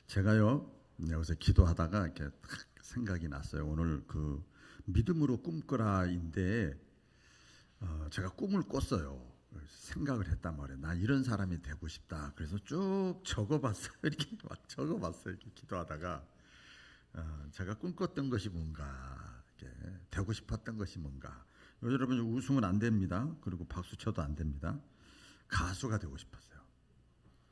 제가요 여기서 기도하다가 이렇게 탁 생각이 났어요. 오늘 그 믿음으로 꿈꾸라인데 제가 꿈을 꿨어요. 생각을 했단 말이에요. 나 이런 사람이 되고 싶다. 그래서 쭉 적어봤어요. 이렇게 막 적어봤어요. 이렇게 기도하다가 제가 꿈꿨던 것이 뭔가, 이렇게 되고 싶었던 것이 뭔가. 여러분 웃으면 안 됩니다. 그리고 박수 쳐도 안 됩니다. 가수가 되고 싶었어요.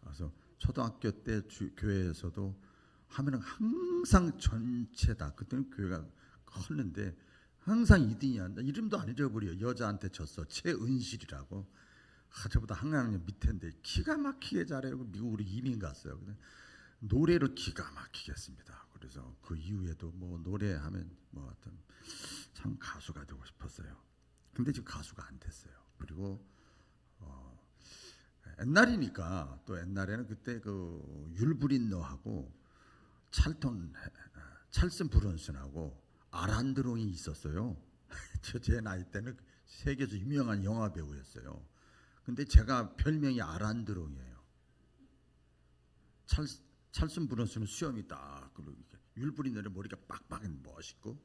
그래서 초등학교 때 교회에서도 하면은 항상 전체 다 그때는 교회가 컸는데 항상 2등이야. 이름도 안 잊어버려. 여자한테 졌어. 최은실이라고. 저보다 한 학년 밑인데 기가 막히게 잘해요. 미국으로 이민 갔어요. 근데 노래를 기가 막히게 했습니다. 그래서 그 이후에도 뭐 노래하면 뭐 하여튼 참 가수가 되고 싶었어요. 근데 지금 가수가 안 됐어요. 그리고 옛날이니까 또 옛날에는 그때 그 율브린너하고 찰슨 브론슨하고 아란드롱이 있었어요. 제 나이 때는 세계에서 유명한 영화 배우였어요. 근데 제가 별명이 아란드롱이에요. 찰슨 브론슨은 수염이 딱 그리고 율브린너는 머리가 빡빡 멋있고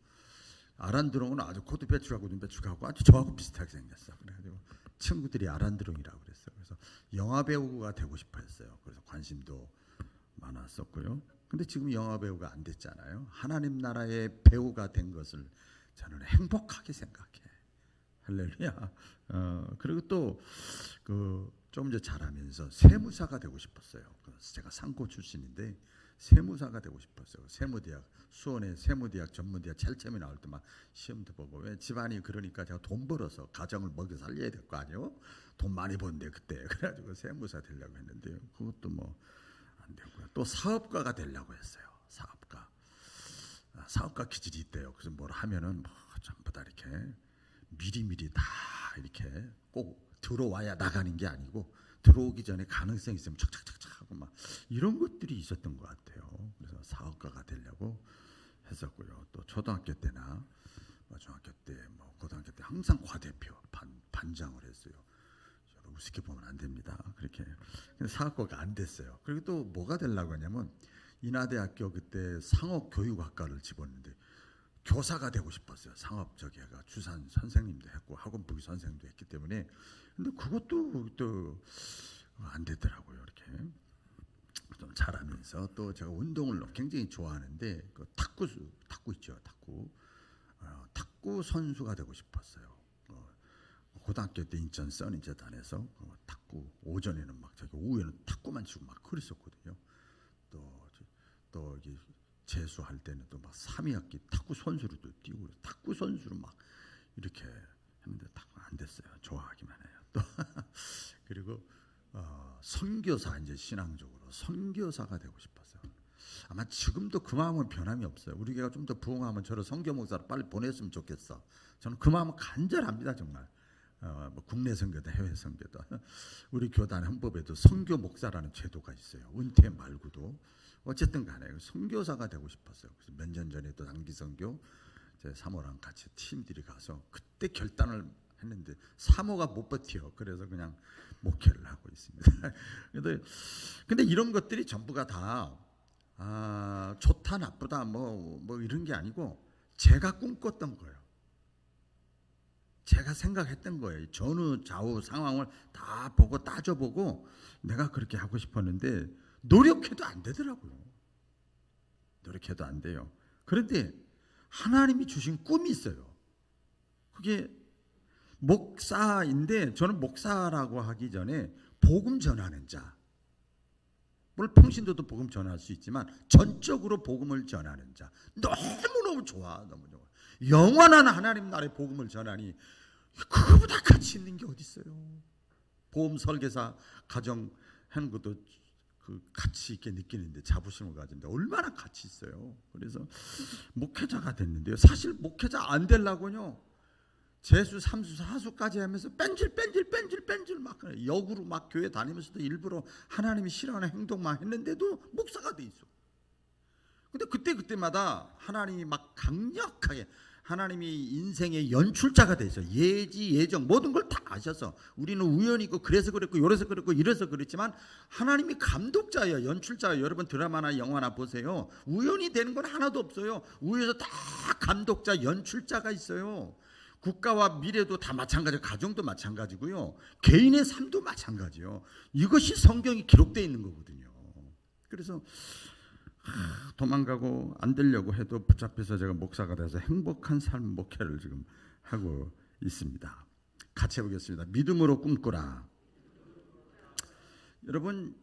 아란드롱은 아주 코트 배출하고 눈 배출하고 아주 저하고 비슷하게 생겼어. 그래가지고 친구들이 아란드롱이라고 그랬어요. 그래서 영화 배우가 되고 싶어했어요. 그래서 관심도 많았었고요. 근데 지금 영화 배우가 안 됐잖아요. 하나님 나라의 배우가 된 것을 저는 행복하게 생각해. 할렐루야. 그리고 또 그 좀 이제 자라면서 세무사가 되고 싶었어요. 그래서 제가 상고 출신인데 세무사가 되고 싶었어요. 세무대학 수원의 세무대학 전문대학 찰점이 나올 때 막 시험도 보고 왜 집안이 그러니까 제가 돈 벌어서 가정을 먹여 살려야 될 거 아니에요. 돈 많이 번데 그때 그래가지고 세무사 되려고 했는데요. 그것도 뭐 안 되고요. 또 사업가가 되려고 했어요. 사업가 기질이 있대요. 그래서 뭘 하면은 뭐 전부 다 이렇게 미리미리 다 이렇게 꼭 들어와야 나가는 게 아니고 들어오기 전에 가능성이 있으면 착착착착 하고 막 이런 것들이 있었던 것 같아요. 그래서 사업가가 되려고 했었고요. 또 초등학교 때나 중학교 때, 뭐 고등학교 때 항상 과대표 반장을 했어요. 우습게 보면 안 됩니다. 그렇게 사업가가 안 됐어요. 그리고 또 뭐가 되려고 하냐면 인하대학교 그때 상업교육학과를 집었는데 교사가 되고 싶었어요. 상업적이가 주산 선생님도 했고 학원부기 선생님도 했기 때문에 근데 그것도 또 안 되더라고요. 이렇게 좀 자라면서 또 제가 운동을 굉장히 좋아하는데 그 탁구 있죠. 탁구 선수가 되고 싶었어요. 고등학교 때 인천 써니재단에서 탁구 오전에는 막 저기 오후에는 탁구만 치고 막 그랬었거든요. 또 여기 재수할 때는 또 막 3위학기 탁구 선수로도 뛰고 탁구 선수로 막 이렇게 했는데 탁구 안 됐어요. 좋아하기만 해요. 또 그리고 선교사 이제 신앙적으로 선교사가 되고 싶었어요. 아마 지금도 그 마음은 변함이 없어요. 우리 교회가 좀 더 부흥하면 저를 선교 목사로 빨리 보냈으면 좋겠어. 저는 그 마음은 간절합니다. 정말. 뭐 국내 선교다 해외 선교다 우리 교단 헌법에도 선교 목사라는 제도가 있어요. 은퇴 말고도 어쨌든 간에 선교사가 되고 싶었어요. 그래서 몇 년 전에도 단기 선교 제 사모랑 같이 팀들이 가서 그때 결단을 했는데 사모가 못 버텨. 그래서 그냥 목회를 하고 있습니다. 근데 이런 것들이 전부가 다 좋다 나쁘다 뭐 이런 게 아니고 제가 꿈꿨던 거예요. 제가 생각했던 거예요. 전후 좌우 상황을 다 보고 따져보고 내가 그렇게 하고 싶었는데 노력해도 안 되더라고요. 노력해도 안 돼요. 그런데 하나님이 주신 꿈이 있어요. 그게 목사인데 저는 목사라고 하기 전에 복음 전하는 자. 물론 평신도도 복음 전할 수 있지만 전적으로 복음을 전하는 자. 너무너무 좋아. 너무 좋아. 영원한 하나님 나라의 복음을 전하니 그거보다 가치 있는 게 어디 있어요. 보험 설계사 가정 하는 것도 그 가치 있게 느끼는데 자부심을 가진데 얼마나 가치 있어요. 그래서 목회자가 됐는데요. 사실 목회자 안 되려고요. 재수, 삼수, 사수까지 하면서 뺀질 막 역으로 막 교회 다니면서도 일부러 하나님이 싫어하는 행동만 했는데도 목사가 돼 있어. 근데 그때마다 하나님이 막 강력하게 하나님이 인생의 연출자가 되셔. 예지 예정 모든 걸 다 아셔서 우리는 우연히 있고 그래서 그랬고 이래서 그랬고 이래서 그랬지만 하나님이 감독자예요. 연출자예요. 여러분 드라마나 영화나 보세요. 우연히 되는 건 하나도 없어요. 위에서 다 감독자 연출자가 있어요. 국가와 미래도 다 마찬가지고 가정도 마찬가지고요. 개인의 삶도 마찬가지요. 이것이 성경이 기록되어 있는 거거든요. 그래서 도망가고 안 되려고 해도 붙잡혀서 제가 목사가 돼서 행복한 삶 목회를 지금 하고 있습니다. 같이 해보겠습니다. 믿음으로 꿈꾸라. 여러분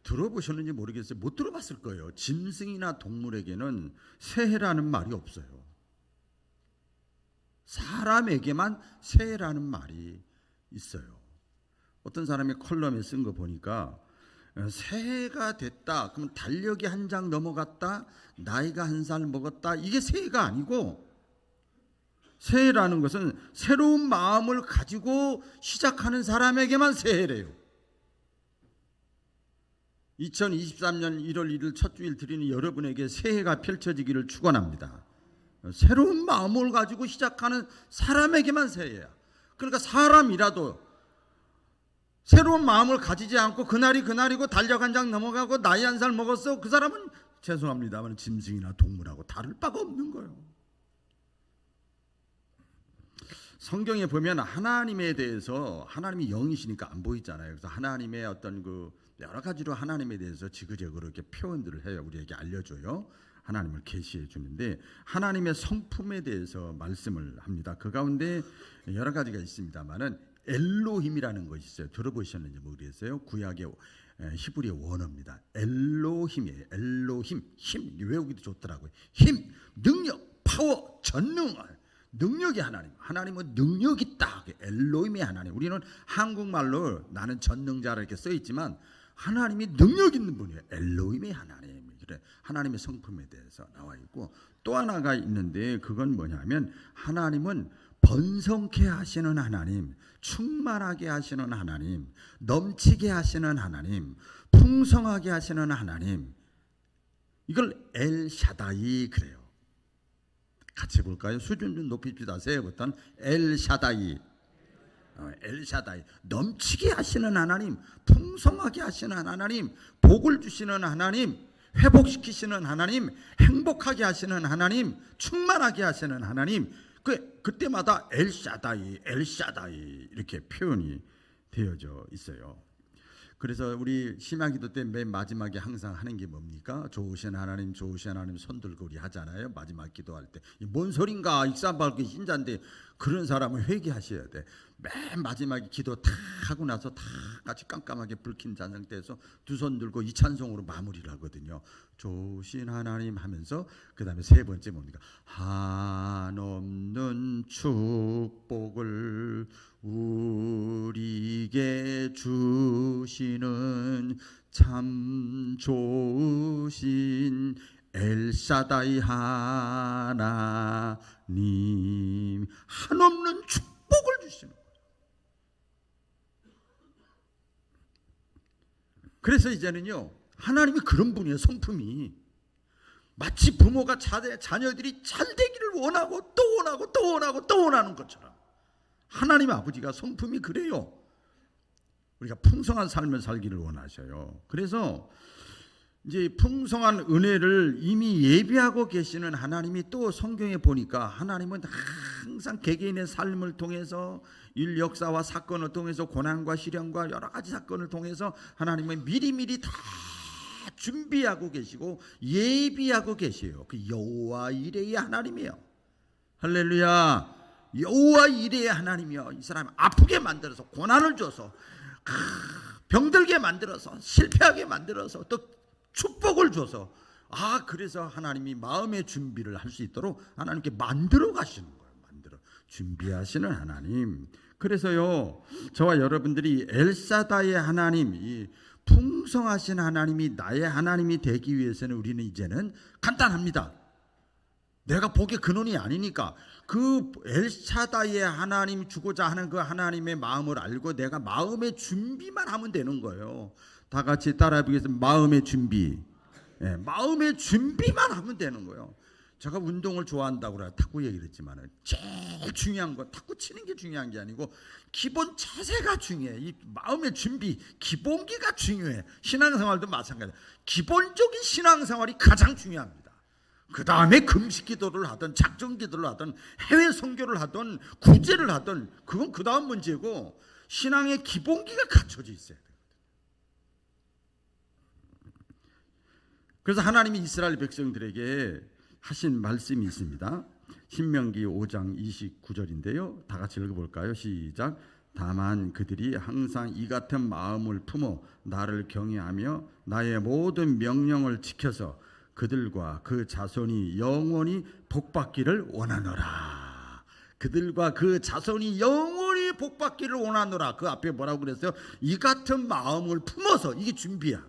들어보셨는지 모르겠어요. 못 들어봤을 거예요. 짐승이나 동물에게는 새해라는 말이 없어요. 사람에게만 새해라는 말이 있어요. 어떤 사람이 컬럼에 쓴 거 보니까 새해가 됐다. 그러면 달력이 한 장 넘어갔다. 나이가 한 살 먹었다. 이게 새해가 아니고 새해라는 것은 새로운 마음을 가지고 시작하는 사람에게만 새해래요. 2023년 1월 1일 첫 주일 드리는 여러분에게 새해가 펼쳐지기를 축원합니다. 새로운 마음을 가지고 시작하는 사람에게만 새해야. 그러니까 사람이라도 새로운 마음을 가지지 않고 그날이 그날이고 달력 한 장 넘어가고 나이 한 살 먹었어. 그 사람은 죄송합니다만 짐승이나 동물하고 다를 바가 없는 거예요. 성경에 보면 하나님에 대해서 하나님이 영이시니까 안 보이잖아요. 그래서 하나님의 어떤 그 여러 가지로 하나님에 대해서 지그재그로 이렇게 표현들을 해요. 우리에게 알려줘요. 하나님을 계시해 주는데 하나님의 성품에 대해서 말씀을 합니다. 그 가운데 여러 가지가 있습니다만은 엘로힘이라는 것이 있어요. 들어보셨는지 모르겠어요. 구약의 히브리 원어입니다. 엘로힘이에요. 엘로힘, 힘 외우기도 좋더라고요. 힘, 능력, 파워, 전능, 능력이 하나님. 하나님은 능력 있다. 엘로힘이 하나님. 우리는 한국말로 나는 전능자라 이렇게 써 있지만 하나님이 능력 있는 분이에요. 엘로힘이 하나님. 그래 하나님의 성품에 대해서 나와 있고 또 하나가 있는데 그건 뭐냐면 하나님은 번성케 하시는 하나님, 충만하게 하시는 하나님, 넘치게 하시는 하나님, 풍성하게 하시는 하나님. 이걸 엘샤다이 그래요. 같이 볼까요? 수준 좀 높입시다. 새해부터는 엘샤다이. 엘샤다이. 넘치게 하시는 하나님, 풍성하게 하시는 하나님, 복을 주시는 하나님, 회복시키시는 하나님, 행복하게 하시는 하나님, 충만하게 하시는 하나님. 그때마다 엘샤다이, 엘샤다이 이렇게 표현이 되어져 있어요. 그래서 우리 심야기도 때 맨 마지막에 항상 하는 게 뭡니까? 좋으신 하나님, 좋으신 하나님 손 들고 우리 하잖아요. 마지막 기도할 때. 뭔 소린가? 익산밟기 신자인데 그런 사람은 회개하셔야 돼. 맨 마지막에 기도 다 하고 나서 다 같이 깜깜하게 불킨 잔상태에서 두 손 들고 이 찬송으로 마무리를 하거든요. 좋으신 하나님 하면서 그 다음에 세 번째 뭡니까? 한없는 축복을 우리에게 주시는 참 좋으신 엘샤다이 하나님. 한없는 축복을 주시는 거예요. 그래서 이제는요 하나님이 그런 분이에요. 성품이 마치 부모가 자녀들이 잘 되기를 원하고 또 원하고 또 원하고 또 원하는 것처럼 하나님 아버지가 성품이 그래요. 우리가 풍성한 삶을 살기를 원하셔요. 그래서 이제 풍성한 은혜를 이미 예비하고 계시는 하나님이 또 성경에 보니까 하나님은 항상 개개인의 삶을 통해서 일 역사와 사건을 통해서 고난과 시련과 여러 가지 사건을 통해서 하나님은 미리미리 다 준비하고 계시고 예비하고 계세요. 그 여호와 이레의 하나님이에요. 할렐루야. 여호와 이레의 하나님이요. 이 사람 아프게 만들어서 고난을 줘서 병들게 만들어서 실패하게 만들어서 또 축복을 줘서 그래서 하나님이 마음의 준비를 할 수 있도록 하나님께 만들어 가시는 거예요. 만들어 준비하시는 하나님. 그래서요 저와 여러분들이 엘사다의 하나님, 이 풍성하신 하나님이 나의 하나님이 되기 위해서는 우리는 이제는 간단합니다. 내가 복의 근원이 아니니까 그 엘샤다의 하나님 주고자 하는 그 하나님의 마음을 알고 내가 마음의 준비만 하면 되는 거예요. 다 같이 따라해 보겠습니다. 마음의 준비. 마음의 준비만 하면 되는 거예요. 제가 운동을 좋아한다고 그래 탁구 얘기를 했지만 제일 중요한 건 탁구 치는 게 중요한 게 아니고 기본 자세가 중요해. 이 마음의 준비, 기본기가 중요해. 신앙생활도 마찬가지야. 기본적인 신앙생활이 가장 중요합니다. 그 다음에 금식 기도를 하든 작정 기도를 하든 해외 선교를 하든 구제를 하든 그건 그 다음 문제고 신앙의 기본기가 갖춰져 있어야 돼요. 그래서 하나님이 이스라엘 백성들에게 하신 말씀이 있습니다. 신명기 5장 29절인데요. 다 같이 읽어볼까요? 시작. 다만 그들이 항상 이 같은 마음을 품어 나를 경외하며 나의 모든 명령을 지켜서 그들과 그 자손이 영원히 복받기를 원하노라. 그들과 그 자손이 영원히 복받기를 원하노라. 그 앞에 뭐라고 그랬어요? 이 같은 마음을 품어서. 이게 준비야.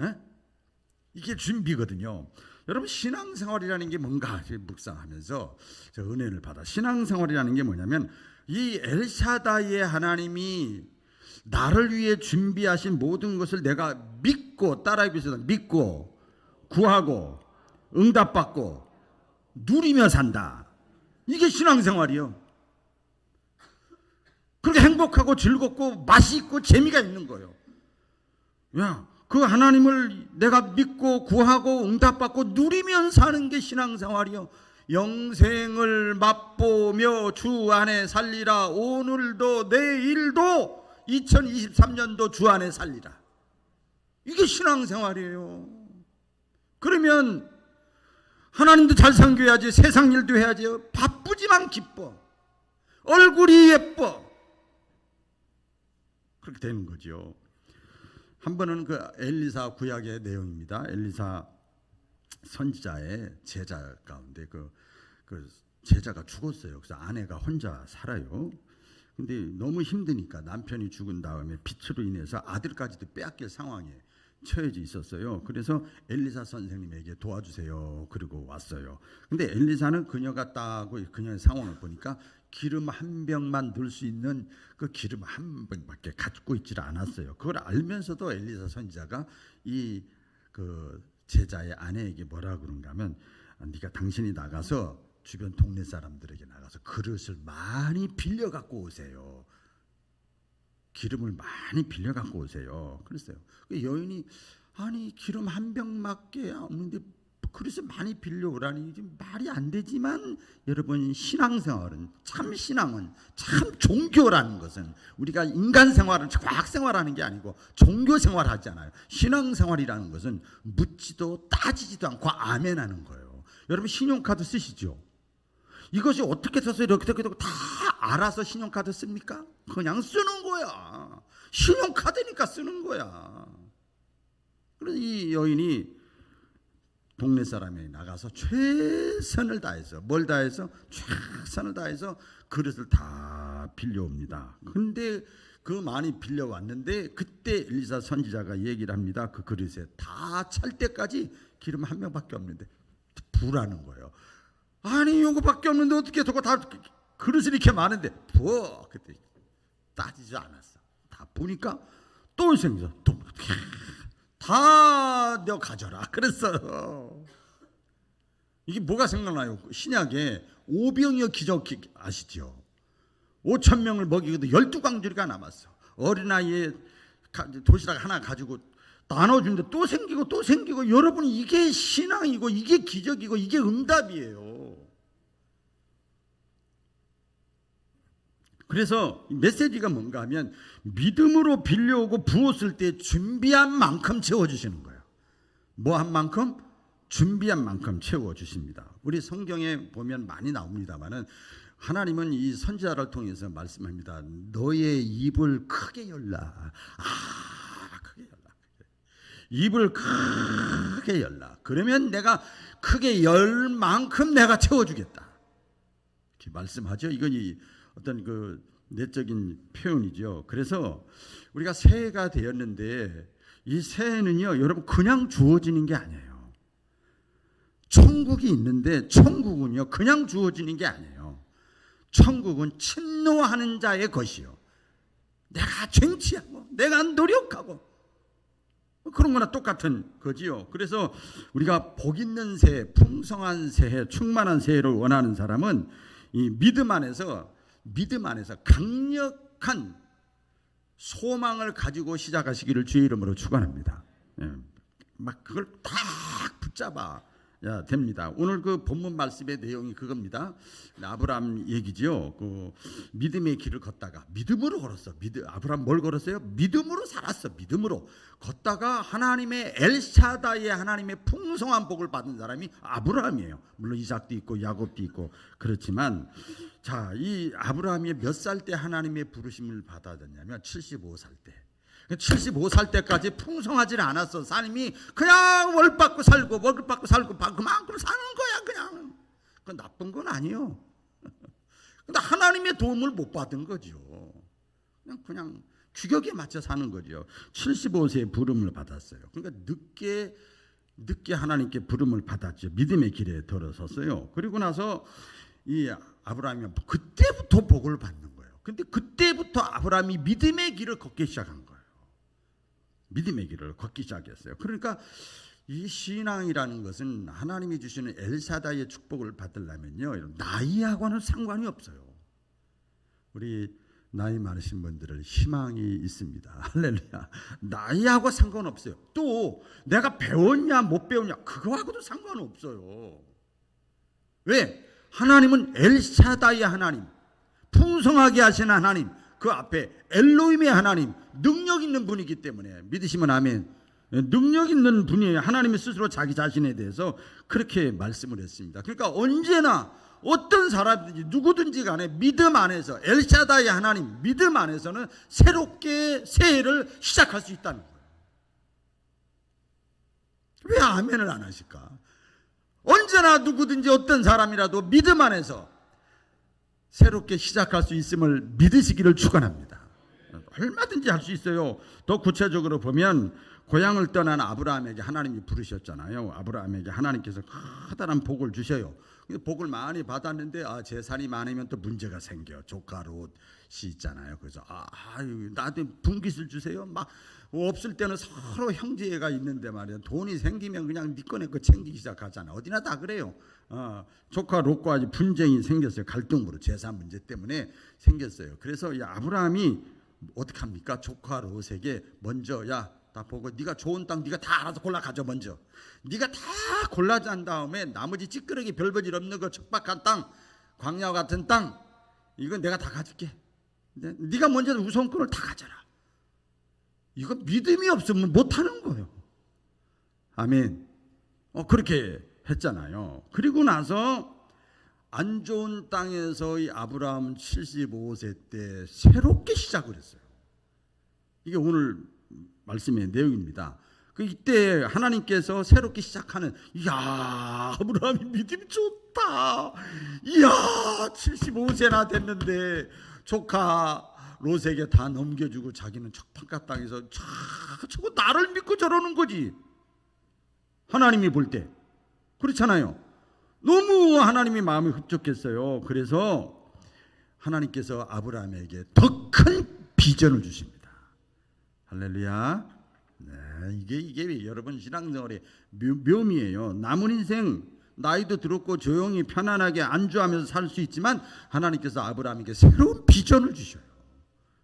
에? 이게 준비거든요. 여러분 신앙생활이라는 게 뭔가 묵상하면서 저 은혜를 받아. 신앙생활이라는 게 뭐냐면 이 엘샤다이의 하나님이 나를 위해 준비하신 모든 것을 내가 믿고 따라해 주세요. 믿고 구하고 응답받고 누리며 산다. 이게 신앙생활이요. 그렇게 행복하고 즐겁고 맛이 있고 재미가 있는 거예요. 야, 그 하나님을 내가 믿고 구하고 응답받고 누리면 사는 게 신앙생활이요. 영생을 맛보며 주 안에 살리라. 오늘도 내일도 2023년도 주 안에 살리라. 이게 신앙생활이에요. 그러면 하나님도 잘 섬겨야지. 세상 일도 해야지. 바쁘지만 기뻐. 얼굴이 예뻐. 그렇게 되는 거죠. 한 번은 그 엘리사 구약의 내용입니다. 엘리사 선지자의 제자 가운데 그 제자가 죽었어요. 그래서 아내가 혼자 살아요. 근데 너무 힘드니까 남편이 죽은 다음에 빚으로 인해서 아들까지도 빼앗길 상황에 처해져 있었어요. 그래서 엘리사 선생님에게 도와주세요. 그리고 왔어요. 근데 엘리사는 그녀가 따고 그녀의 상황을 보니까 기름 한 병만 넣을 수 있는 그 기름 한 병밖에 갖고 있지를 않았어요. 그걸 알면서도 엘리사 선지자가 이 그 제자의 아내에게 뭐라 그런가 하면 네가 당신이 나가서 주변 동네 사람들에게 나가서 그릇을 많이 빌려 갖고 오세요. 기름을 많이 빌려 갖고 오세요. 그랬어요. 그 여인이 아니 기름 한 병밖에 없는데 그릇을 많이 빌려 오라니 말이 안 되지만 여러분 신앙생활은 참 신앙은 참 종교라는 것은 우리가 인간 생활은 과학 생활하는 게 아니고 종교 생활하잖아요. 신앙생활이라는 것은 묻지도 따지지도 않고 아멘하는 거예요. 여러분 신용카드 쓰시죠? 이것이 어떻게 써서 이렇게 되고 다 알아서 신용카드 씁니까? 그냥 쓰는 거야. 신용카드니까 쓰는 거야. 그래서 이 여인이 동네 사람이 나가서 최선을 다해서 뭘 다해서? 최선을 다해서 그릇을 다 빌려옵니다. 근데 그 많이 빌려왔는데 그때 엘리사 선지자가 얘기를 합니다. 그 그릇에 다 찰 때까지 기름 한 명밖에 없는데 부라는 거예요. 아니 요거밖에 없는데 어떻게 저거 다 그릇이 이렇게 많은데 부어. 그때 따지지 않았어. 다 부니까 또 생겨. 다 너 가져라 그랬어요. 이게 뭐가 생각나요? 신약에 오병이어 기적 아시죠? 5,000명을 먹이고도 12광주리가 남았어. 어린아이에 도시락 하나 가지고 나눠주는데 또 생기고 또 생기고. 여러분 이게 신앙이고 이게 기적이고 이게 응답이에요. 그래서 메시지가 뭔가 하면 믿음으로 빌려오고 부었을 때 준비한 만큼 채워주시는 거예요. 뭐 한 만큼? 준비한 만큼 채워주십니다. 우리 성경에 보면 많이 나옵니다마는 하나님은 이 선지자를 통해서 말씀합니다. 너의 입을 크게 열라. 크게 열라. 입을 크게 열라. 그러면 내가 크게 열 만큼 내가 채워주겠다. 이렇게 말씀하죠. 이건 어떤 그 내적인 표현이죠. 그래서 우리가 새해가 되었는데 이 새해는요, 여러분 그냥 주어지는 게 아니에요. 천국이 있는데 천국은요 그냥 주어지는 게 아니에요. 천국은 침노하는 자의 것이요. 내가 쟁취하고 내가 노력하고 그런 거나 똑같은 거지요. 그래서 우리가 복 있는 새해, 풍성한 새해, 충만한 새해를 원하는 사람은 이 믿음 안에서 강력한 소망을 가지고 시작하시기를 주의 이름으로 축원합니다. 막 그걸 딱 붙잡아 야 됩니다. 오늘 그 본문 말씀의 내용이 그겁니다. 아브라함 얘기죠. 그 믿음의 길을 걷다가 믿음으로 걸었어. 아브라함 뭘 걸었어요? 믿음으로 살았어. 믿음으로 걷다가 하나님의 엘샤다의 하나님의 풍성한 복을 받은 사람이 아브라함이에요. 물론 이삭도 있고 야곱도 있고 그렇지만 자, 이 아브라함이 몇 살 때 하나님의 부르심을 받았냐면 75살 때. 75살 때까지 풍성하지 않았어. 삶이 그냥 월 받고 살고 그만큼 사는 거야. 그냥 그건 나쁜 건 아니에요. 근데 하나님의 도움을 못 받은 거죠. 그냥 규격에 맞춰 사는 거죠. 75세에 부름을 받았어요. 그러니까 늦게 하나님께 부름을 받았죠. 믿음의 길에 들어섰어요. 그리고 나서 이 아브라함이 그때부터 복을 받는 거예요. 근데 그때부터 아브라함이 믿음의 길을 걷기 시작한 거예요. 믿음의 길을 걷기 시작했어요. 그러니까 이 신앙이라는 것은 하나님이 주시는 엘사다의 축복을 받으려면요, 나이하고는 상관이 없어요. 우리 나이 많으신 분들은 희망이 있습니다. 할렐루야. 나이하고 상관없어요. 또 내가 배웠냐 못 배웠냐 그거하고도 상관없어요. 왜? 하나님은 엘샤다의 하나님, 풍성하게 하시는 하나님, 그 앞에 엘로힘의 하나님, 능력 있는 분이기 때문에 믿으시면 아멘. 능력 있는 분이 하나님이 스스로 자기 자신에 대해서 그렇게 말씀을 했습니다. 그러니까 언제나 어떤 사람든지 누구든지 간에 믿음 안에서 엘샤다의 하나님, 믿음 안에서는 새롭게 새해를 시작할 수 있다는 거예요. 왜 아멘을 안 하실까? 언제나 누구든지 어떤 사람이라도 믿음 안에서 새롭게 시작할 수 있음을 믿으시기를 축원합니다. 얼마든지 할 수 있어요. 더 구체적으로 보면 고향을 떠난 아브라함에게 하나님이 부르셨잖아요. 아브라함에게 하나님께서 커다란 복을 주셔요. 복을 많이 받았는데 재산이 많으면 또 문제가 생겨. 조카 롯이 있잖아요. 그래서 나한테 분깃을 주세요. 막 없을 때는 서로 형제가 있는데 말이야. 돈이 생기면 그냥 네 거네 거 챙기기 시작하잖아. 어디나 다 그래요. 조카 롯과 아주 분쟁이 생겼어요. 갈등으로 재산 문제 때문에 생겼어요. 그래서 이 아브라함이 어떻게 합니까? 조카 롯에게 먼저 다 보고 네가 좋은 땅 네가 다 알아서 골라 가져. 먼저 네가 다 골라잔 다음에 나머지 찌끄러기 별볼일 없는 그 척박한 땅, 광야 같은 땅 이건 내가 다 가질게. 네가 먼저 우선권을 다 가져라. 이거 믿음이 없으면 못하는 거예요. 아멘. 그렇게 했잖아요. 그리고 나서 안 좋은 땅에서 이 아브라함 75세 때 새롭게 시작을 했어요. 이게 오늘 말씀의 내용입니다. 이때 하나님께서 새롭게 시작하는 아브라함이 믿음이 좋다. 75세나 됐는데 조카 롯에게 다 넘겨주고 자기는 척박한 땅에서 저거 나를 믿고 저러는 거지. 하나님이 볼 때 그렇잖아요. 너무 하나님의 마음이 흡족했어요. 그래서 하나님께서 아브라함에게 더 큰 비전을 주십니다. 할렐루야. 네, 이게 여러분 신앙생활의 묘미예요. 남은 인생 나이도 들었고 조용히 편안하게 안주하면서 살 수 있지만 하나님께서 아브라함에게 새로운 비전을 주셔요.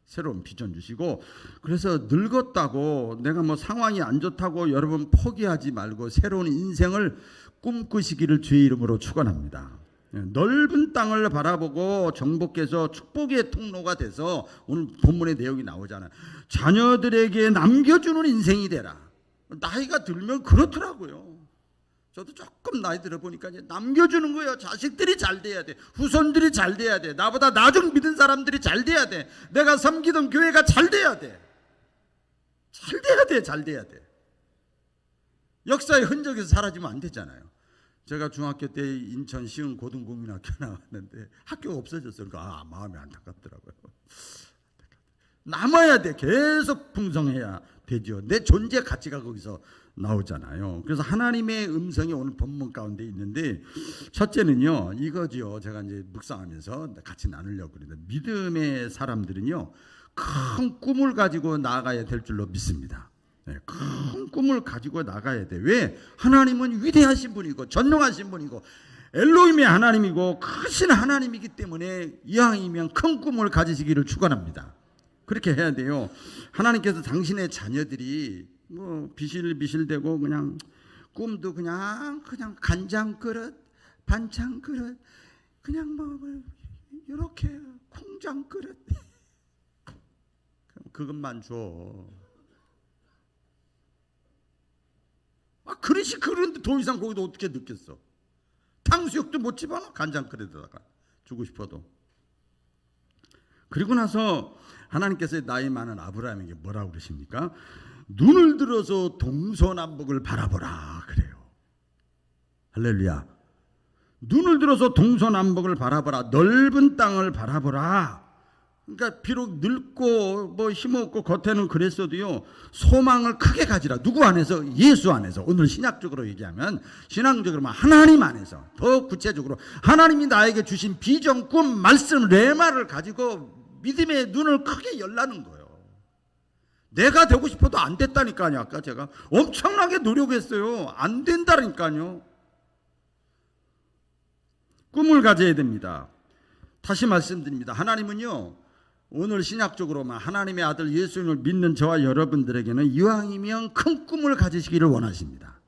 새로운 비전 주시고 그래서 늙었다고 내가 상황이 안 좋다고 여러분 포기하지 말고 새로운 인생을 꿈꾸시기를 주의 이름으로 축원합니다. 넓은 땅을 바라보고 정복해서 축복의 통로가 돼서 오늘 본문의 내용이 나오잖아요. 자녀들에게 남겨주는 인생이 되라. 나이가 들면 그렇더라고요. 저도 조금 나이 들어보니까 이제 남겨주는 거예요. 자식들이 잘 돼야 돼. 후손들이 잘 돼야 돼. 나보다 나중 믿은 사람들이 잘 돼야 돼. 내가 섬기던 교회가 잘 돼야 돼. 잘 돼야 돼. 잘 돼야 돼. 역사의 흔적에서 사라지면 안 되잖아요. 제가 중학교 때 인천 시흥 고등국민학교 나왔는데 학교가 없어졌어요. 그러니까 마음이 안타깝더라고요. 남아야 돼. 계속 풍성해야 되죠. 내 존재 가치가 거기서 나오잖아요. 그래서 하나님의 음성이 오늘 본문 가운데 있는데 첫째는요 이거죠. 제가 이제 묵상하면서 같이 나누려고 그러는데 믿음의 사람들은요 큰 꿈을 가지고 나아가야 될 줄로 믿습니다. 네, 큰 꿈을 가지고 나가야 돼. 왜? 하나님은 위대하신 분이고 전능하신 분이고 엘로힘의 하나님이고 크신 하나님이기 때문에 이왕이면 큰 꿈을 가지시기를 축원합니다. 그렇게 해야 돼요. 하나님께서 당신의 자녀들이 뭐 비실비실대고 그냥 꿈도 그냥 간장 그릇, 반찬 그릇, 그냥 뭐 이렇게 콩장 그릇 그것만 줘. 그릇이 그릇인데 더 이상 거기도 어떻게 넣겠어? 탕수육도 못 집어넣어. 간장 그릇에다가 주고 싶어도. 그리고 나서 하나님께서 나이 많은 아브라함에게 뭐라고 그러십니까? 눈을 들어서 동서남북을 바라보라 그래요. 할렐루야. 눈을 들어서 동서남북을 바라보라. 넓은 땅을 바라보라. 그러니까 비록 늙고 뭐 힘없고 겉에는 그랬어도요, 소망을 크게 가지라. 누구 안에서? 예수 안에서. 오늘 신약적으로 얘기하면, 신앙적으로 하나님 안에서, 더 구체적으로 하나님이 나에게 주신 비전, 꿈, 말씀, 레마를 가지고 믿음의 눈을 크게 열라는 거예요. 내가 되고 싶어도 안 됐다니까요. 아까 제가 엄청나게 노력했어요. 안 된다니까요. 꿈을 가져야 됩니다. 다시 말씀드립니다. 하나님은요, 오늘 신약적으로만 하나님의 아들 예수님을 믿는 저와 여러분들에게는 이왕이면 큰 꿈을 가지시기를 원하십니다.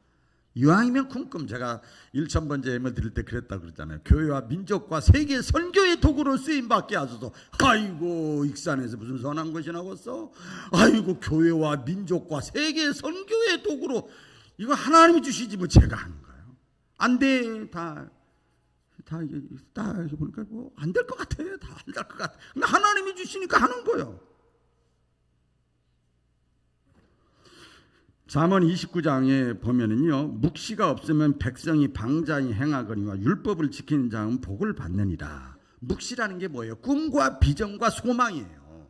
이왕이면 큰 꿈. 제가 1000번째 예물 드릴 때 그랬다고 그랬잖아요. 교회와 민족과 세계 선교의 도구로 쓰임받게 하소서. 아이고, 익산에서 무슨 선한 것이 나왔어? 아이고, 교회와 민족과 세계 선교의 도구로. 이거 하나님이 주시지 뭐 제가 하는 거예요. 안 돼. 다 보니까 뭐 안 될 것 같아. 다 안 될 것 같아. 근데 하나님이 주시니까 하는 거예요. 잠언 29장에 보면은요, 묵시가 없으면 백성이 방자히 행하거니와 율법을 지키는 자는 복을 받느니라. 묵시라는 게 뭐예요? 꿈과 비전과 소망이에요.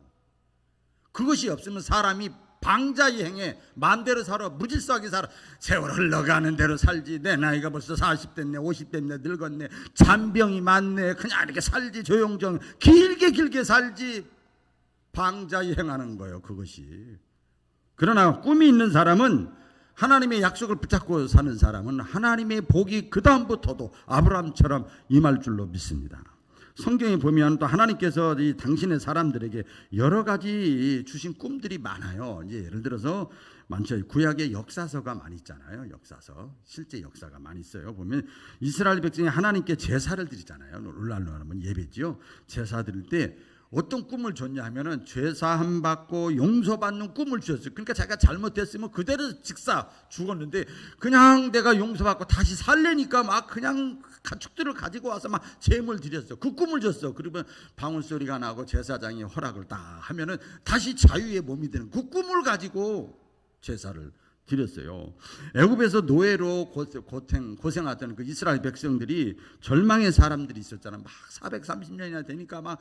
그것이 없으면 사람이 방자히 행해. 마음대로 살아. 무질서하게 살아. 세월 흘러가는 대로 살지. 내 나이가 벌써 40 됐네, 50 됐네, 늙었네, 잔병이 많네. 그냥 이렇게 살지. 조용조용 길게 살지. 방자히 행하는 거예요, 그것이. 그러나 꿈이 있는 사람은, 하나님의 약속을 붙잡고 사는 사람은 하나님의 복이 그 다음부터도 아브라함처럼 임할 줄로 믿습니다. 성경에 보면 또 하나님께서 이 당신의 사람들에게 여러 가지 주신 꿈들이 많아요. 이제 예를 들어서 많죠. 구약의 역사서가 많이 있잖아요. 역사서, 실제 역사가 많이 있어요. 보면 이스라엘 백성이 하나님께 제사를 드리잖아요. 룰랄로 하면 예배지요. 제사 드릴 때 어떤 꿈을 줬냐 하면은 죄사함 받고 용서받는 꿈을 주셨어요. 그러니까 자기가 잘못했으면 그대로 직사 죽었는데, 그냥 내가 용서받고 다시 살래니까 막 그냥 가축들을 가지고 와서 막 제물 드렸어. 그 꿈을 줬어. 그러면 방울 소리가 나고 제사장이 허락을 다 하면은 다시 자유의 몸이 되는 그 꿈을 가지고 제사를 드렸어요. 애굽에서 노예로 고생하던 그 이스라엘 백성들이, 절망의 사람들이 있었잖아. 막 430년이나 되니까 막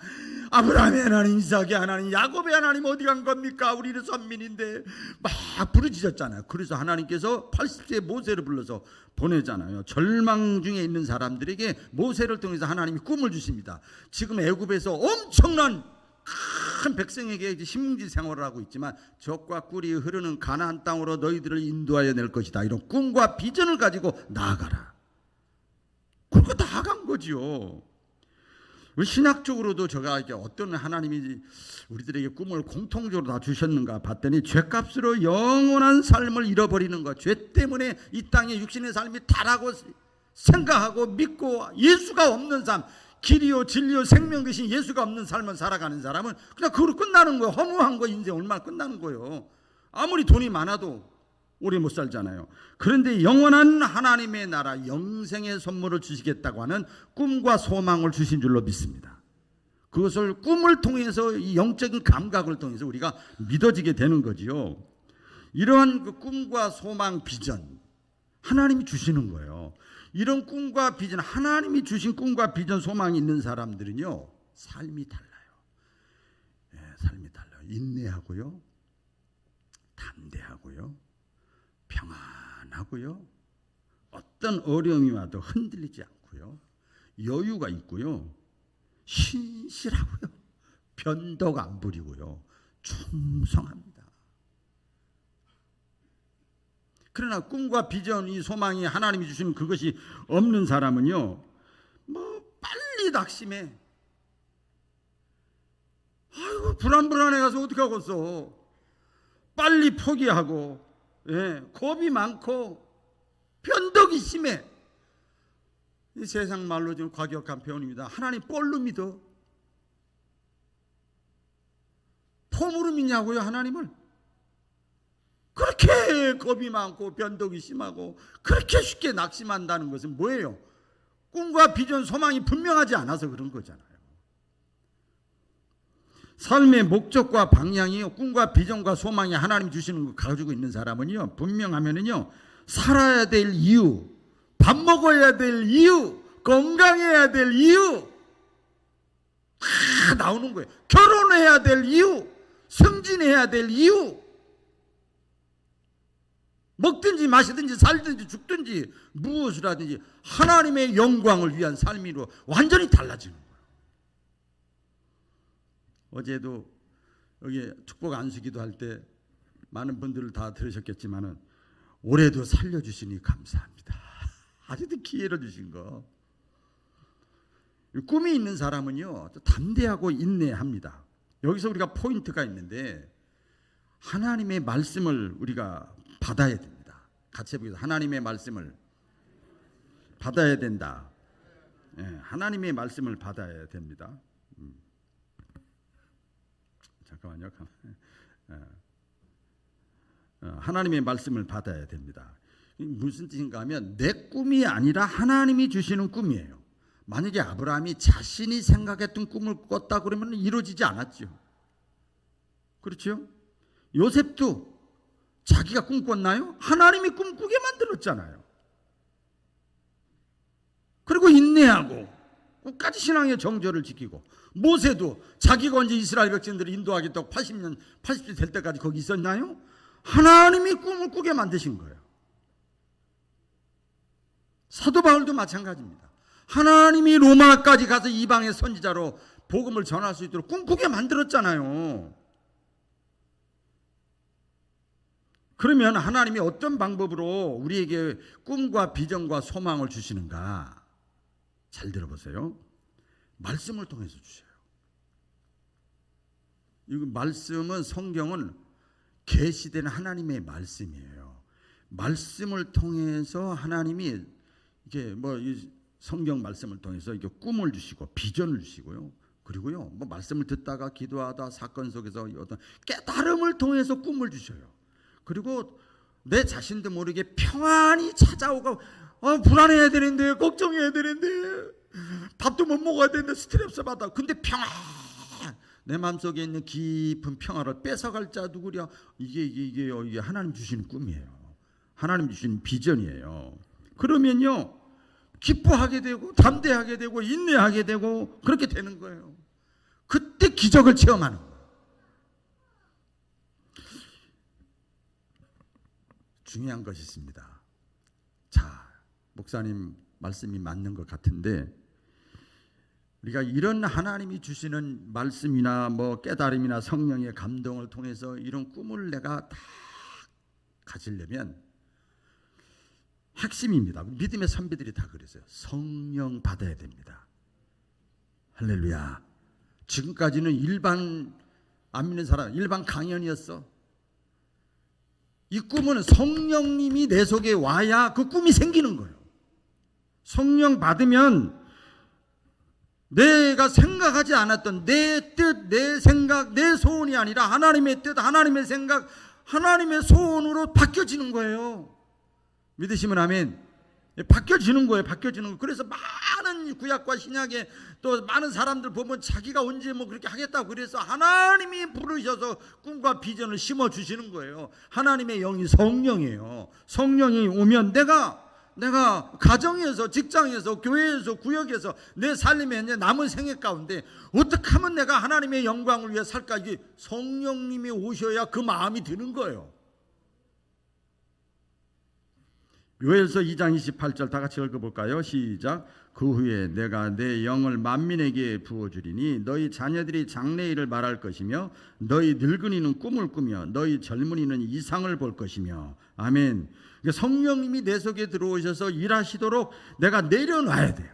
아브라함의 하나님, 이삭의 하나님, 야곱의 하나님 어디 간 겁니까? 우리는 선민인데 막 부르짖었잖아요. 그래서 하나님께서 80세의 모세를 불러서 보내잖아요. 절망 중에 있는 사람들에게 모세를 통해서 하나님이 꿈을 주십니다. 지금 애굽에서 엄청난 큰 백성에게 식민지 생활을 하고 있지만 젖과 꿀이 흐르는 가나안 땅으로 너희들을 인도하여 낼 것이다. 이런 꿈과 비전을 가지고 나아가라. 그리고 나아간 거지요. 신학적으로도 제가 이제 어떤 하나님이 우리들에게 꿈을 공통적으로 다 주셨는가 봤더니, 죄값으로 영원한 삶을 잃어버리는 것, 죄 때문에 이 땅에 육신의 삶이 다라고 생각하고 믿고 예수가 없는 삶, 길이요 진리요 생명 대신 예수가 없는 삶을 살아가는 사람은 그냥 그걸로 끝나는 거예요. 허무한 거, 인생 얼마나 끝나는 거예요. 아무리 돈이 많아도 오래 못 살잖아요. 그런데 영원한 하나님의 나라, 영생의 선물을 주시겠다고 하는 꿈과 소망을 주신 줄로 믿습니다. 그것을 꿈을 통해서, 이 영적인 감각을 통해서 우리가 믿어지게 되는 거지요. 이러한 그 꿈과 소망, 비전 하나님이 주시는 거예요. 이런 꿈과 비전, 하나님이 주신 꿈과 비전, 소망이 있는 사람들은요, 삶이 달라요. 삶이 달라요. 인내하고요, 담대하고요, 평안하고요, 어떤 어려움이 와도 흔들리지 않고요, 여유가 있고요, 신실하고요, 변덕 안 부리고요, 충성합니다. 그러나 꿈과 비전, 이 소망이 하나님이 주시는 그것이 없는 사람은요, 빨리 낙심해. 아이고, 불안해 가서 어떻게 하겠어. 빨리 포기하고, 겁이 많고 변덕이 심해. 이 세상 말로 좀 과격한 표현입니다. 하나님 뻘로 믿어. 폼으로 믿냐고요, 하나님을? 그렇게 겁이 많고 변덕이 심하고 그렇게 쉽게 낙심한다는 것은 뭐예요? 꿈과 비전, 소망이 분명하지 않아서 그런 거잖아요. 삶의 목적과 방향이 꿈과 비전과 소망이 하나님 주시는 거 가지고 있는 사람은요, 분명하면은요, 살아야 될 이유, 밥 먹어야 될 이유, 건강해야 될 이유 다 나오는 거예요. 결혼해야 될 이유, 승진해야 될 이유, 먹든지 마시든지 살든지 죽든지 무엇을 하든지 하나님의 영광을 위한 삶으로 완전히 달라지는 거예요. 어제도 여기 축복 안수기도 할 때 많은 분들 다 들으셨겠지만은 올해도 살려주시니 감사합니다. 아직도 기회를 주신 거. 꿈이 있는 사람은요, 담대하고 인내합니다. 여기서 우리가 포인트가 있는데, 하나님의 말씀을 우리가 받아야 됩니다. 같이 해보겠습니다. 하나님의 말씀을 받아야 된다. 하나님의 말씀을 받아야 됩니다. 잠깐만요. 하나님의 말씀을 받아야 됩니다. 무슨 뜻인가 하면 내 꿈이 아니라 하나님이 주시는 꿈이에요. 만약에 아브라함이 자신이 생각했던 꿈을 꿨다 그러면 이루어지지 않았죠. 그렇죠? 요셉도 자기가 꿈꿨나요? 하나님이 꿈꾸게 만들었잖아요. 그리고 인내하고 끝까지 신앙의 정절을 지키고, 모세도 자기가 언제 이스라엘 백성들을 인도하겠다고 80세 될 때까지 거기 있었나요? 하나님이 꿈을 꾸게 만드신 거예요. 사도 바울도 마찬가지입니다. 하나님이 로마까지 가서 이방의 선지자로 복음을 전할 수 있도록 꿈꾸게 만들었잖아요. 그러면 하나님이 어떤 방법으로 우리에게 꿈과 비전과 소망을 주시는가? 잘 들어보세요. 말씀을 통해서 주셔요. 이 말씀은, 성경은 계시된 하나님의 말씀이에요. 말씀을 통해서 하나님이 이게 이 성경 말씀을 통해서 이게 꿈을 주시고 비전을 주시고요. 그리고요, 말씀을 듣다가 기도하다 사건 속에서 어떤 깨달음을 통해서 꿈을 주셔요. 그리고 내 자신도 모르게 평안이 찾아오고, 불안해야 되는데, 걱정해야 되는데, 밥도 못 먹어야 되는데 스트레스 받아. 근데 평안, 내 마음속에 있는 깊은 평화를 뺏어갈 자 누구랴? 이게 하나님 주시는 꿈이에요. 하나님 주시는 비전이에요. 그러면요, 기뻐하게 되고 담대하게 되고 인내하게 되고 그렇게 되는 거예요. 그때 기적을 체험하는 거예요. 중요한 것이 있습니다. 자, 목사님 말씀이 맞는 것 같은데, 우리가 이런 하나님이 주시는 말씀이나 깨달음이나 성령의 감동을 통해서 이런 꿈을 내가 다 가지려면 핵심입니다. 믿음의 선배들이 다 그랬어요. 성령 받아야 됩니다. 할렐루야. 지금까지는 일반 안 믿는 사람, 일반 강연이었어. 이 꿈은 성령님이 내 속에 와야 그 꿈이 생기는 거예요. 성령 받으면 내가 생각하지 않았던 내 뜻, 내 생각, 내 소원이 아니라 하나님의 뜻, 하나님의 생각, 하나님의 소원으로 바뀌어지는 거예요. 믿으시면 아멘. 바뀌어지는 거예요. 바뀌어지는 거. 그래서 많은 구약과 신약에 또 많은 사람들 보면 자기가 언제 그렇게 하겠다고 그래서 하나님이 부르셔서 꿈과 비전을 심어 주시는 거예요. 하나님의 영이 성령이에요. 성령이 오면 내가 가정에서, 직장에서, 교회에서, 구역에서 내 삶의 남은 생애 가운데 어떻게 하면 내가 하나님의 영광을 위해 살까? 이게 성령님이 오셔야 그 마음이 드는 거예요. 요엘서 2장 28절 다 같이 읽어볼까요? 시작. 그 후에 내가 내 영을 만민에게 부어주리니 너희 자녀들이 장래일을 말할 것이며 너희 늙은이는 꿈을 꾸며 너희 젊은이는 이상을 볼 것이며. 아멘. 성령님이 내 속에 들어오셔서 일하시도록 내가 내려놔야 돼요.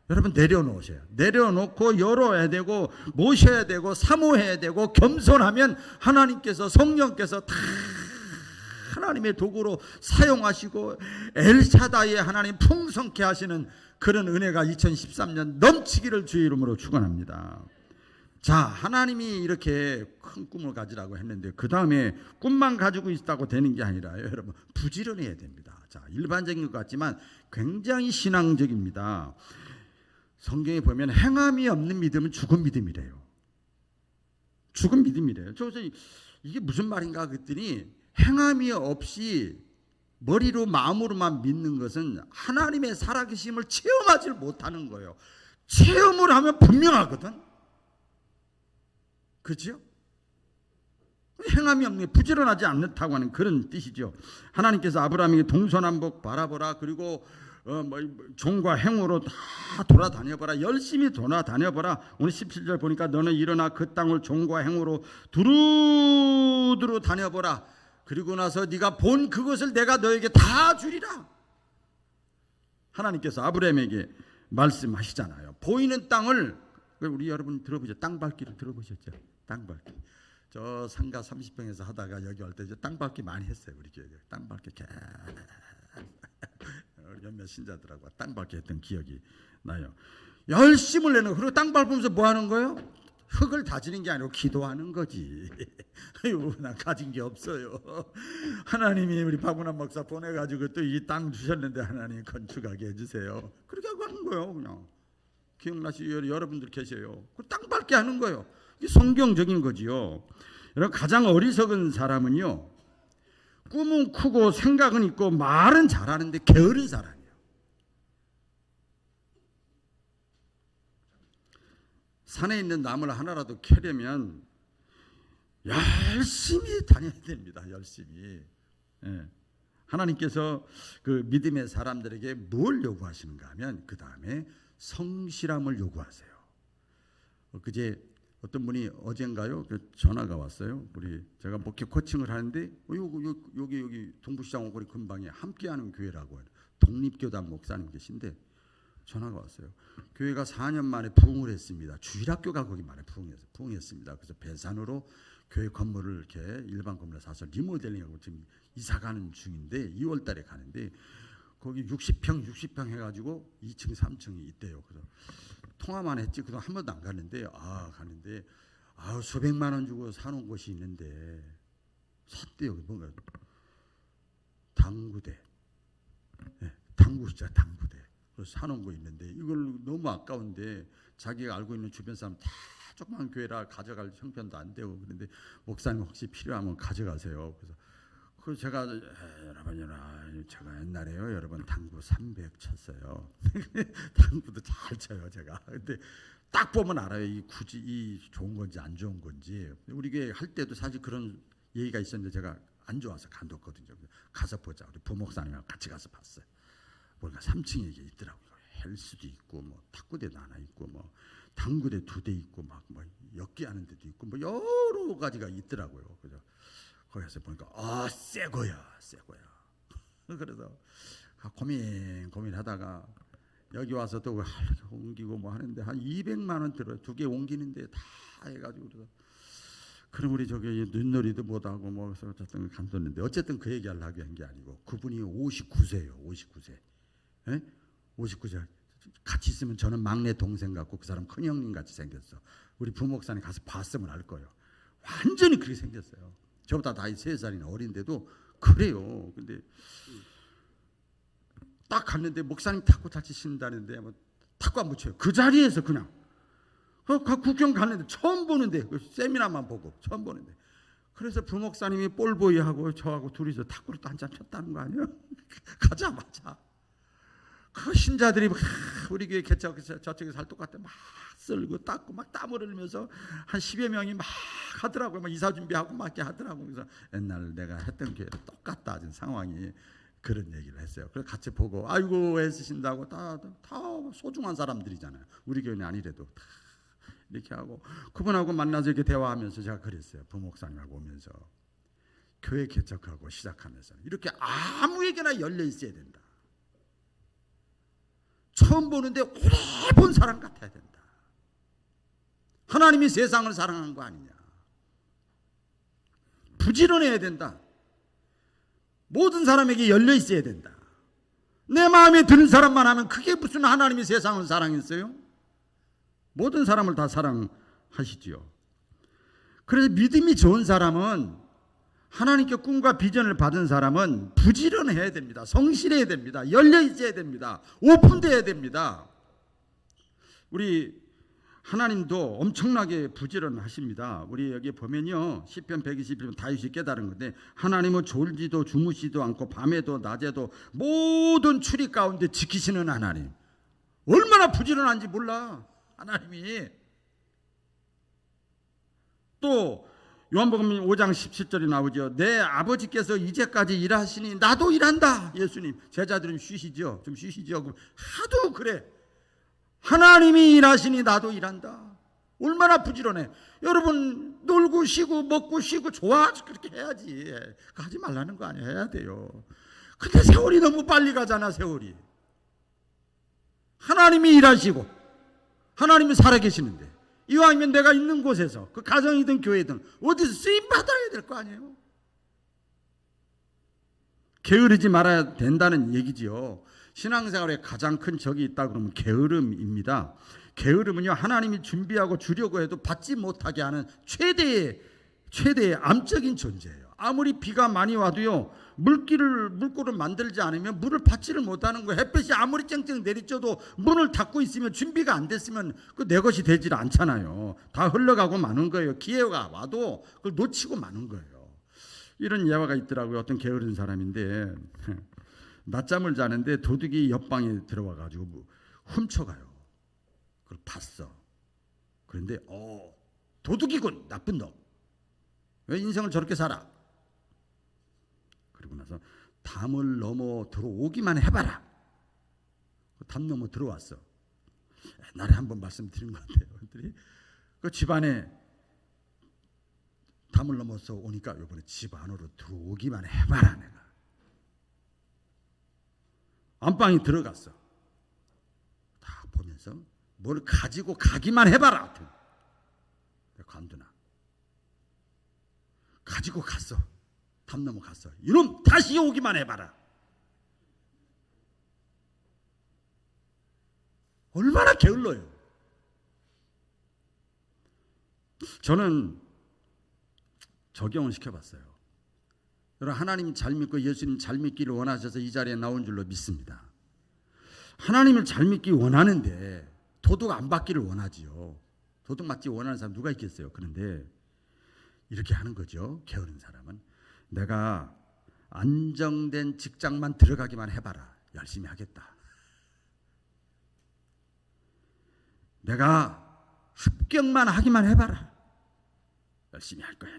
여러분 내려놓으세요. 내려놓고 열어야 되고 모셔야 되고 사모해야 되고 겸손하면 하나님께서 성령께서 다 하나님의 도구로 사용하시고 엘샤다이의 하나님 풍성케 하시는 그런 은혜가 2013년 넘치기를 주의 이름으로 축원합니다. 자, 하나님이 이렇게 큰 꿈을 가지라고 했는데 그 다음에 꿈만 가지고 있다고 되는 게 아니라요. 여러분 부지런해야 됩니다. 자, 일반적인 것 같지만 굉장히 신앙적입니다. 성경에 보면 행함이 없는 믿음은 죽은 믿음이래요. 죽은 믿음이래요. 그래서 이게 무슨 말인가 그랬더니 행함이 없이 머리로 마음으로만 믿는 것은 하나님의 살아계심을 체험하지 못하는 거예요. 체험을 하면 분명하거든. 그렇죠? 행함이 없는 게 부지런하지 않다고 하는 그런 뜻이죠. 하나님께서 아브라함에게 동서남북 바라보라. 그리고 종과 행으로 다 돌아다녀보라. 열심히 돌아다녀보라. 오늘 17절 보니까 너는 일어나 그 땅을 종과 행으로 두루두루 다녀보라. 그리고 나서 네가 본 그것을 내가 너에게 다 주리라. 하나님께서 아브라함에게 말씀하시잖아요. 보이는 땅을 우리 여러분 들어보죠. 땅 밟기를 들어보셨죠? 땅 밟기. 저 상가 30평에서 하다가 여기 올 때 땅 밟기 많이 했어요. 우리 교회 땅 밟기 몇몇 신자들하고 땅 밟기 했던 기억이 나요. 열심을 내는. 그리고 땅 밟으면서 뭐 하는 거예요? 흙을 다지는 게 아니고 기도하는 거지. 아유, 나 가진 게 없어요. 하나님이 우리 박운환 목사 보내가지고 또 이 땅 주셨는데 하나님 건축하게 해주세요. 그렇게 하고 하는 거예요. 그냥 기억나시죠? 여러분들 계세요. 그 땅 밟게 하는 거예요. 이게 성경적인 거지요. 여러분 가장 어리석은 사람은요, 꿈은 크고 생각은 있고 말은 잘하는데 게으른 사람이에요. 산에 있는 나무를 하나라도 캐려면 열심히 다녀야 됩니다. 열심히. 예. 하나님께서 그 믿음의 사람들에게 뭘 요구하시는가 하면 그 다음에 성실함을 요구하세요. 그제 어떤 분이 어젠가요 전화가 왔어요. 제가 목회 코칭을 하는데 여기 동부시장 오거리 근방에 함께하는 교회라고 해요. 독립교단 목사님 계신데 전화가 왔어요. 교회가 4년 만에 부흥을 했습니다. 주일학교가 거기 만에 부흥했습니다. 그래서 배산으로 교회 건물을 이렇게 일반 건물을 사서 리모델링하고 지금 이사 가는 중인데 2월 달에 가는데 거기 60평 해가지고 2층 3층이 있대요. 그래서 통화만 했지 그동안 한 번도 안 갔는데 가는데 수백만 원 주고 사놓은 곳이 있는데 샀대요. 뭔가 당구대, 당구시자 당구대. 사놓은 거 있는데 이걸 너무 아까운데 자기가 알고 있는 주변 사람 다 조그만 교회라 가져갈 형편도 안 되고 그런데 목사님 혹시 필요하면 가져가세요. 그래서 제가 여러분 제가 옛날에요 여러분 당구 300 쳤어요. 당구도 잘 쳐요 제가. 근데 딱 보면 알아요. 이 굳이 이 좋은 건지 안 좋은 건지. 우리 교회 할 때도 사실 그런 얘기가 있었는데 제가 안 좋아서 간뒀거든요. 가서 보자. 우리 부목사님하고 같이 가서 봤어요. 뭔가 3층에 이게 있더라고요. 헬스도 있고 뭐 탁구대도 하나 있고 뭐 당구대 2대 있고 막 뭐 엮기하는 데도 있고 뭐 여러 가지가 있더라고요. 그래서 거기서 보니까 새 거야. 그래서 고민하다가 여기 와서 또 옮기고 뭐 하는데 한 200만 원 들어요. 2개 옮기는데 다 해가지고 그래서 그럼 우리 저기 눈놀이도 못하고 뭐 그래서 어쨌든 간뒀는데 어쨌든 그 얘기하려고 한 게 아니고 그분이 59세예요. 59세. 59세 같이 있으면 저는 막내 동생 같고 그 사람 큰형님 같이 생겼어. 우리 부목사님 가서 봤으면 알 거예요. 완전히 그렇게 생겼어요. 저보다 나이 3살이나 어린데도 그래요. 근데 딱 갔는데 목사님 탁구 같이 친다는데 뭐 탁구 안 붙여요. 그 자리에서 그냥 구경 갔는데 처음 보는데 세미나만 보고 처음 보는데 그래서 부목사님이 볼보이하고 저하고 둘이서 탁구를 또 한잔 쳤다는 거 아니에요? 가자마자 그 신자들이 우리 교회 저쪽에 살 똑같아 막 쓸고 닦고 막 땀을 흘리면서 한 10여 명이 막 하더라고요. 막 이사 준비하고 막 이렇게 하더라고요. 그래서 옛날 내가 했던 교회랑 똑같다 지금 상황이 그런 얘기를 했어요. 그래서 같이 보고 아이고 애쓰신다고 다 소중한 사람들이잖아요. 우리 교회는 아니래도 다 이렇게 하고 그분하고 만나서 이렇게 대화하면서 제가 그랬어요. 부목사님하고 오면서 교회 개척하고 시작하면서 이렇게 아무에게나 열려 있어야 된다. 처음 보는데 오래 본 사람 같아야 된다. 하나님이 세상을 사랑한 거 아니냐. 부지런해야 된다. 모든 사람에게 열려 있어야 된다. 내 마음에 드는 사람만 하면 그게 무슨 하나님이 세상을 사랑했어요? 모든 사람을 다 사랑하시지요. 그래서 믿음이 좋은 사람은, 하나님께 꿈과 비전을 받은 사람은 부지런해야 됩니다. 성실해야 됩니다. 열려 있어야 됩니다. 오픈되어야 됩니다. 우리 하나님도 엄청나게 부지런하십니다. 우리 여기 보면요, 시편 121편 다윗이 깨달은 건데, 하나님은 졸지도 주무시도 않고 밤에도 낮에도 모든 출입 가운데 지키시는 하나님. 얼마나 부지런한지 몰라, 하나님이. 또 요한복음 5장 17절에 나오죠. 내 아버지께서 이제까지 일하시니 나도 일한다. 예수님, 제자들은 쉬시죠. 좀 쉬시죠. 하도 그래. 하나님이 일하시니 나도 일한다. 얼마나 부지런해. 여러분, 놀고 쉬고 먹고 쉬고 좋아, 그렇게 해야지. 가지 말라는 거 아니야. 해야 돼요. 근데 세월이 너무 빨리 가잖아. 세월이. 하나님이 일하시고 하나님이 살아계시는데, 이왕이면 내가 있는 곳에서, 그 가정이든 교회든 어디서 쓰임 받아야 될 거 아니에요. 게으르지 말아야 된다는 얘기지요. 신앙생활에 가장 큰 적이 있다 그러면 게으름입니다. 게으름은요, 하나님이 준비하고 주려고 해도 받지 못하게 하는 최대의 암적인 존재예요. 아무리 비가 많이 와도요, 물꼬를 만들지 않으면 물을 받지를 못하는 거예요. 햇볕이 아무리 쨍쨍 내리쬐도 문을 닫고 있으면, 준비가 안 됐으면 그 내 것이 되질 않잖아요. 다 흘러가고 마는 거예요. 기회가 와도 그걸 놓치고 마는 거예요. 이런 예화가 있더라고요. 어떤 게으른 사람인데 낮잠을 자는데 도둑이 옆방에 들어와 가지고 훔쳐가요. 그걸 봤어. 그런데 도둑이군, 나쁜 놈. 왜 인생을 저렇게 살아? 그리고 나서 담을 넘어 들어오기만 해봐라. 담 넘어 들어왔어. 옛날에 한번 말씀드린 것 같아요. 그 집안에 담을 넘어서 오니까 이번에 집 안으로 들어오기만 해봐라. 내가 안방에 들어갔어. 다 보면서 뭘 가지고 가기만 해봐라. 관두나 가지고 갔어. 담 넘어갔어. 이놈 다시 오기만 해봐라. 얼마나 게을러요. 저는 적용을 시켜봤어요. 여러분, 하나님 잘 믿고 예수님 잘 믿기를 원하셔서 이 자리에 나온 줄로 믿습니다. 하나님을 잘 믿기 원하는데 도둑 안 받기를 원하지요. 도둑 맞기 원하는 사람 누가 있겠어요. 그런데 이렇게 하는 거죠. 게으른 사람은 내가 안정된 직장만 들어가기만 해봐라. 열심히 하겠다. 내가 합격만 하기만 해봐라. 열심히 할 거야.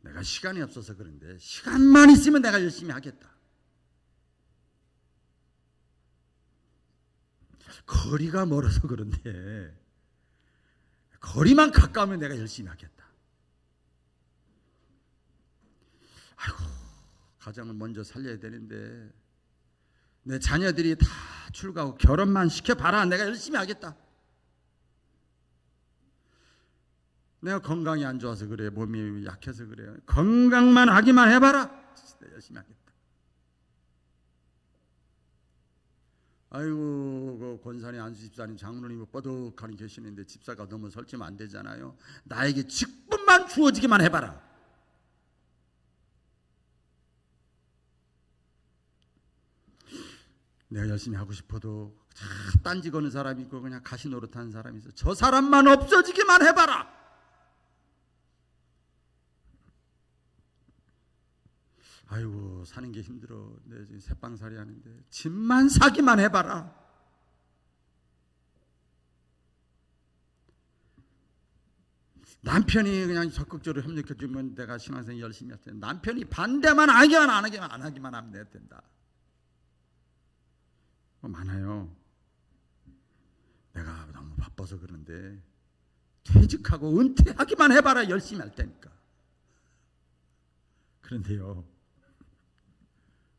내가 시간이 없어서 그런데 시간만 있으면 내가 열심히 하겠다. 거리가 멀어서 그런데 거리만 가까우면 내가 열심히 하겠다. 아이고, 가정을 먼저 살려야 되는데 내 자녀들이 다 출가하고 결혼만 시켜봐라. 내가 열심히 하겠다. 내가 건강이 안 좋아서 그래. 몸이 약해서 그래. 건강만 하기만 해봐라. 내가 열심히 하겠다. 아이고, 그 권산이 안수 집사님, 장로님이 뻐덕하니 계시는데 집사가 너무 설치면 안 되잖아요. 나에게 직분만 주어지기만 해봐라. 내가 열심히 하고 싶어도 딴지 거는 사람이 있고 그냥 가시 노릇하는 사람이 있어. 저 사람만 없어지기만 해봐라. 아이고, 사는 게 힘들어. 내 지금 새빵살이 하는데 집만 사기만 해봐라. 남편이 그냥 적극적으로 협력해주면 내가 신앙생활 열심히 할 텐데, 남편이 반대만 안 하기만 하면 내 된다. 많아요. 바빠서 그런데 퇴직하고 은퇴하기만 해봐라. 열심히 할 테니까. 그런데요,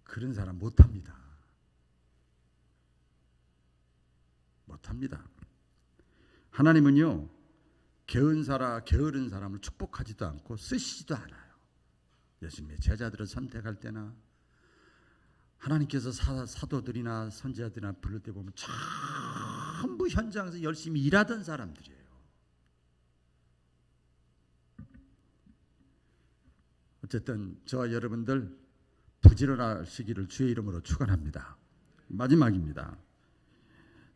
그런 사람 못합니다. 못합니다. 하나님은요, 게으른 사람을 축복하지도 않고 쓰시지도 않아요. 예수님의 제자들을 선택할 때나 하나님께서 사도들이나 선지자들이나 부를 때 보면 전부 현장에서 열심히 일하던 사람들이에요. 어쨌든 저와 여러분들 부지런하시기를 주의 이름으로 축원합니다. 마지막입니다.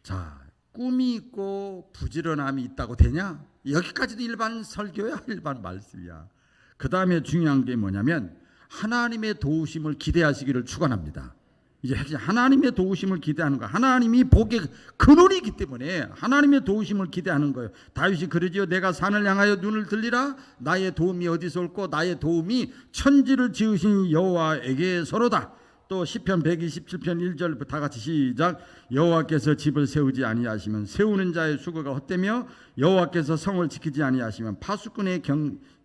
자, 꿈이 있고 부지런함이 있다고 되냐? 여기까지도 일반 설교야, 일반 말씀이야. 그 다음에 중요한 게 뭐냐면 하나님의 도우심을 기대하시기를 축원합니다. 이제 하나님의 도우심을 기대하는 거, 하나님이 복의 근원이기 때문에 하나님의 도우심을 기대하는 거예요. 다윗이 그러지요. 내가 산을 향하여 눈을 들리라. 나의 도움이 어디서 올꼬? 나의 도움이 천지를 지으신 여호와에게서로다. 또 시편 127편 1절 다 같이 시작. 여호와께서 집을 세우지 아니하시면 세우는 자의 수고가 헛되며 여호와께서 성을 지키지 아니하시면 파수꾼의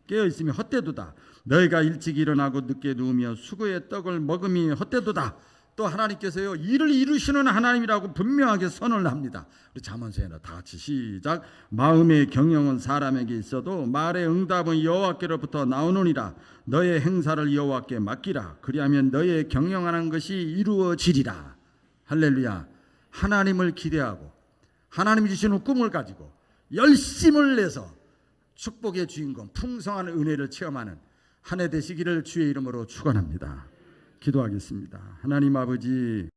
깨어있으며 헛되도다. 너희가 일찍 일어나고 늦게 누우며 수고의 떡을 먹음이 헛되도다. 또 하나님께서요, 일을 이루시는 하나님이라고 분명하게 선언을 합니다. 우리 잠언서에는 다 같이 시작. 마음의 경영은 사람에게 있어도 말의 응답은 여호와께로부터 나오느니라. 너의 행사를 여호와께 맡기라. 그리하면 너의 경영하는 것이 이루어지리라. 할렐루야. 하나님을 기대하고 하나님이 주시는 꿈을 가지고 열심을 내서 축복의 주인공, 풍성한 은혜를 체험하는 한 해 되시기를 주의 이름으로 축원합니다. 기도하겠습니다. 하나님 아버지,